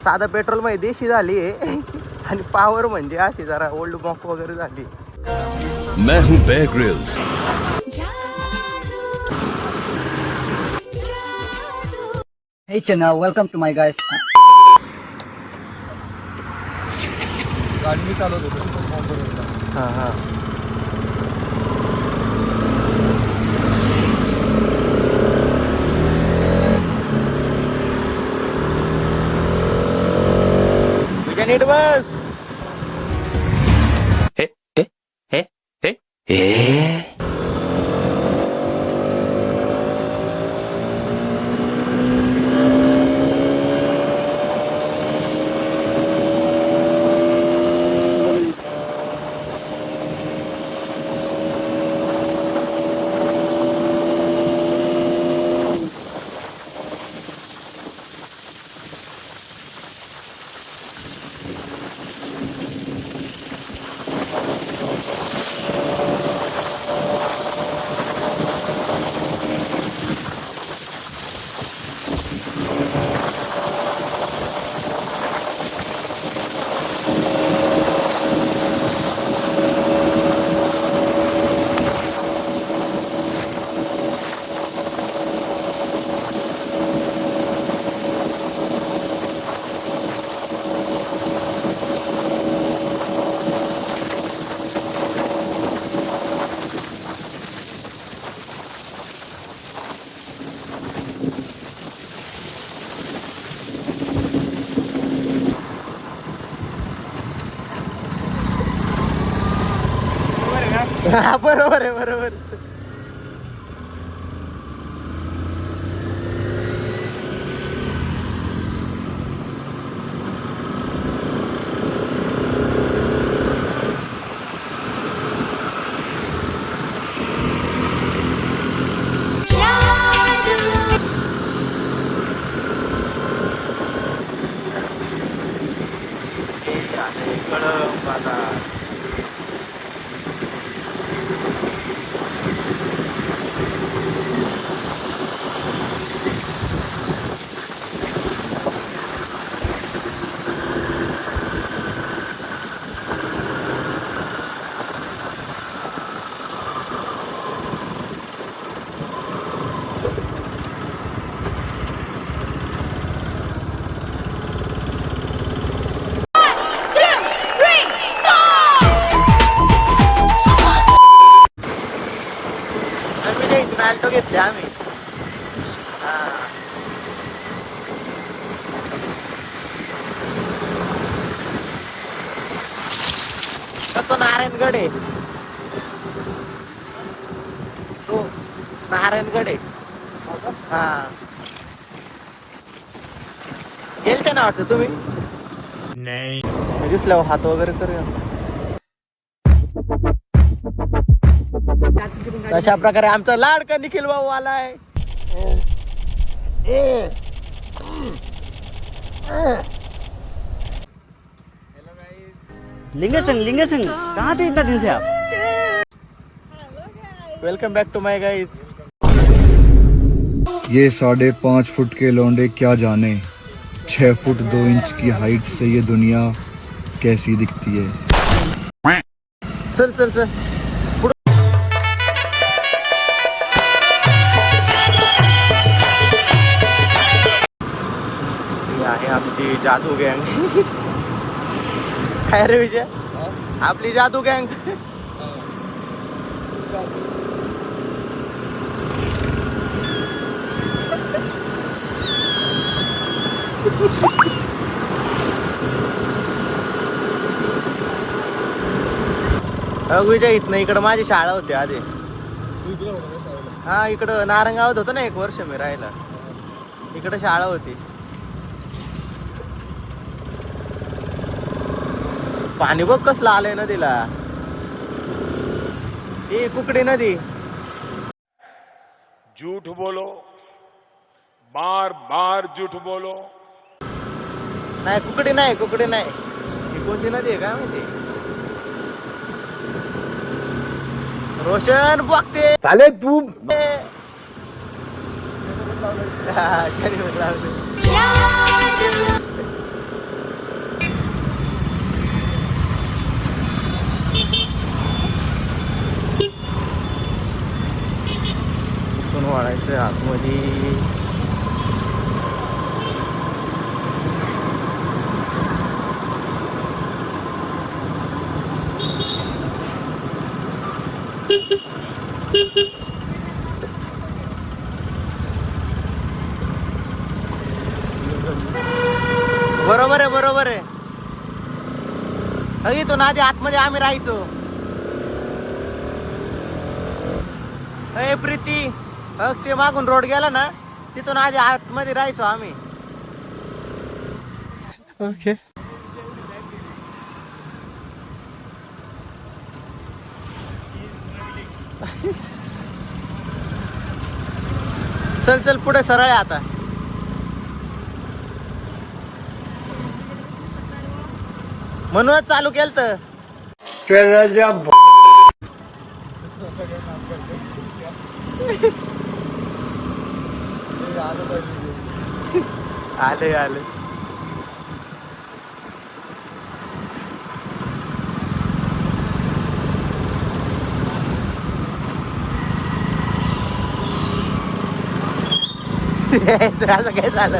साधा पेट्रोल मध्ये देशी झाली आणि पॉवर म्हणजे अशी जरा ओल्ड मॉक वगैरे झाली. मैं हूं Bear Grylls. Hey Chana, welcome to my guys. गाडी मी चालवत होतो. हा हा. तुझ्या नीट बस. हा बरोबर आहे बरोबर. मॅल्टो घेतले आम्ही. तो नारायणगड आहे. तो नारायणगड आहे. हा गेलते ना वाटतं तुम्ही? नाही दिसल्यावर हात वगैरे करूया. अशा प्रकारे आमचा लाडका निखिल भाऊ आलाय. लिंगा सिंह, कहाँ थे इतना दिन से आप? Welcome back to my guys. ये 5.5 फुट के लौंडे क्या जाने 6 फुट 2 इंच की हाइट से ये दुनिया कैसी दिखती है. चल चल चल. आहे आमची जादू गँग. काय रे विजय? आपली जादू गँग. विजय इथनं इकडं माझी शाळा होती आधी. हा इकडं नारंगावत होतं ना 1 वर्ष मी राहिला. इकडं शाळा होती. पाणी बघ कसलं आलंय नदीला. ही कुकडी नदी. झूठ बोलो, बार बार झूठ बोलो. नाही कुकडी नाही कुकडी नाही. ही कोणती नदी आहे काय माहिती. रोशन बघते चाले तू. आतमध्ये. बरोबर आहे, बरोबर आहे. इथून आधी आतमध्ये आम्ही राहायचो. प्रीती, ते मागून रोड गेला ना, तिथून आधी आतमध्ये राहायचो आम्ही. ओके. चल चल पुढे सरळ आहे आता. म्हणूनच चालू केलं तर. आले आले. असं काय झालं.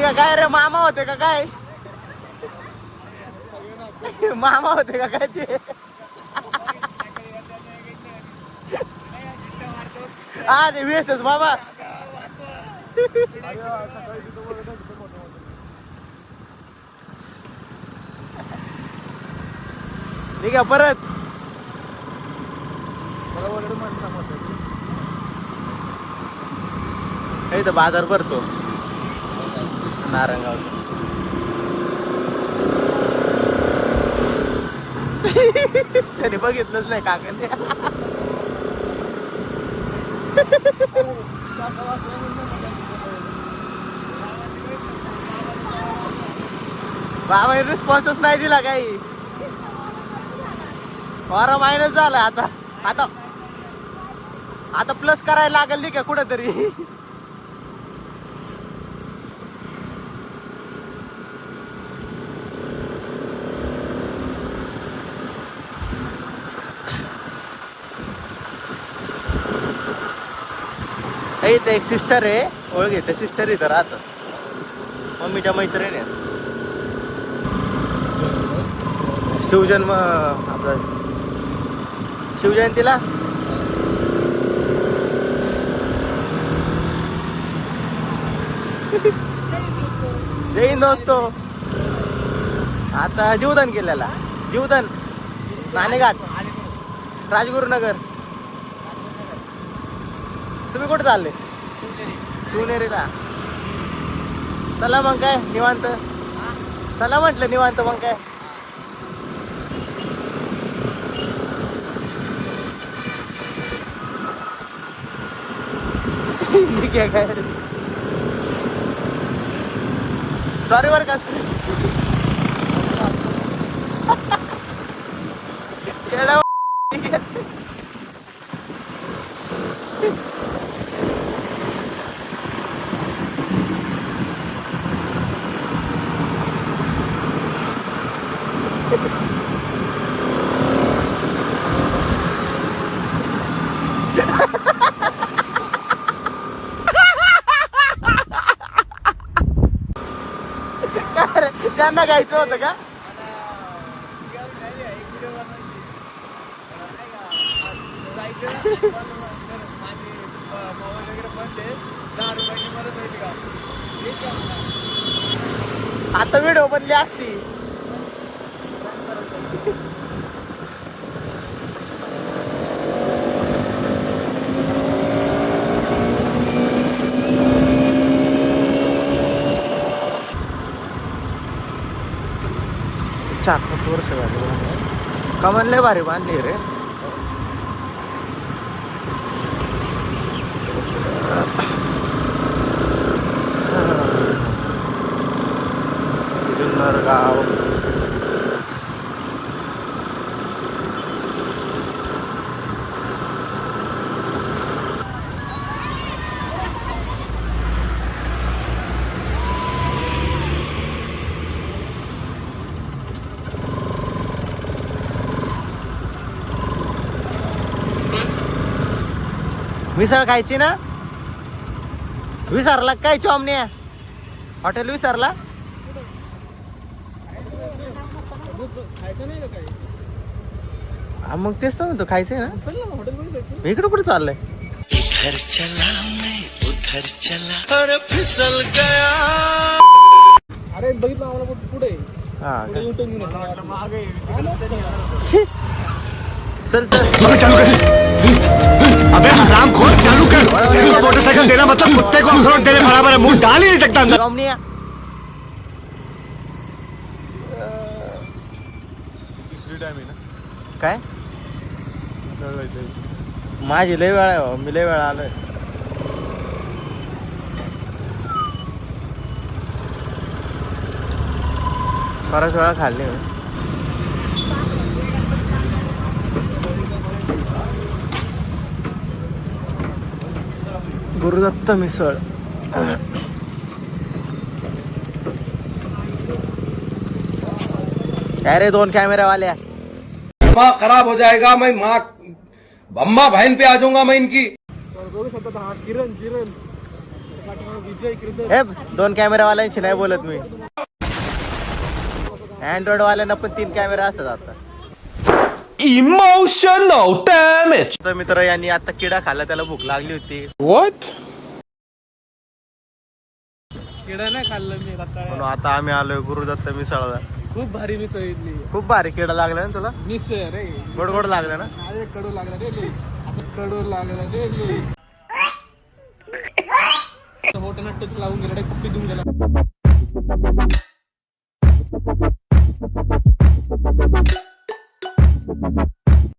का काय रे, मामा होते का काय? मामा होते का काय ते? हा ते वेचच बाबा. ठीक आहे परत. इथं बाजार भरतो नारंगाव. त्याने बघितलंच नाही काकाने. बाबाने रिस्पॉन्सच नाही दिला काही. वारा मायनस झाला आता. आता आता प्लस करायला लागेल नाही का कुठंतरी. इथं एक सिस्टर आहे, ओळख त्या सिस्टर इथं राहतात, मम्मीच्या मैत्रिणी आहेत. शिवजन्म आपला शिवजयंतीला जय हिंद दोस्तो. आता जीवदान केलेला, जीवदान नाणेघाट, राजगुरुनगर. तुम्ही कुठे चालले? शिवनेरीला. चला मग काय निवांत. चला म्हटलं निवांत मग काय. ठीक आहे काय. सॉरी बर का. त्यांना घ्यायचं होतं का? आता व्हिडिओ बनली असती. चार 5 वर्ष झाले. कमान लय भारी बांधली रे. जुन्नर गाव. मिसळ खायची ना? विसरला काय चॉमने? हॉटेल विसरला? हा मग तेच तर म्हणतो खायचंय ना. इकडे कुठे चाललंय? अरे बघितलं आम्हाला पुढे हा पुढे युटर्न घेऊन चल चल. अबे हरामखोर चालू कर तेरे को मोटरसाइकिल देना मतलब कुत्ते को अखरोट देने बराबर है मुंह डाल ही नहीं सकता अंदर चॉमनिया तीसरी टाइम आहे ना काय? मिसळ जायचं माझी लय वेळा आहे हो. मी लय वेळा आलोय. बराच वेळा खाल्ली मी. गुरुदत्त मिसळ. काय रे दोन कॅमेरा वाल्या? दिमाग खराब हो जाएगा मैं माँ अम्मा बहन पे आ जाऊंगा मैं इनकी बघू शकता हा किरण किरण विजय किरण हे दोन कॅमेरा वाल्यांशी नाही बोलत मी. अँड्रॉइड वाल्यांना पण 3 कॅमेरा असतात आता. इमोशनल डॅमेज तर मित्र यांनी आता किडा खाल्ला, त्याला भूक लागली होती किडा नाही खाल्लं मी आता म्हणून आता आम्ही आलोय गुरुदत्त मिसळला. खूप भारी मिसळ इथली खूप भारी किडा लागला ना तुला? मिसळ रे गोड गोड लागलं ना? अरे कडू लागला रे लई असं कडू लागला रे लई हॉटेल टच लावून गेला कुप्पी देऊन गेला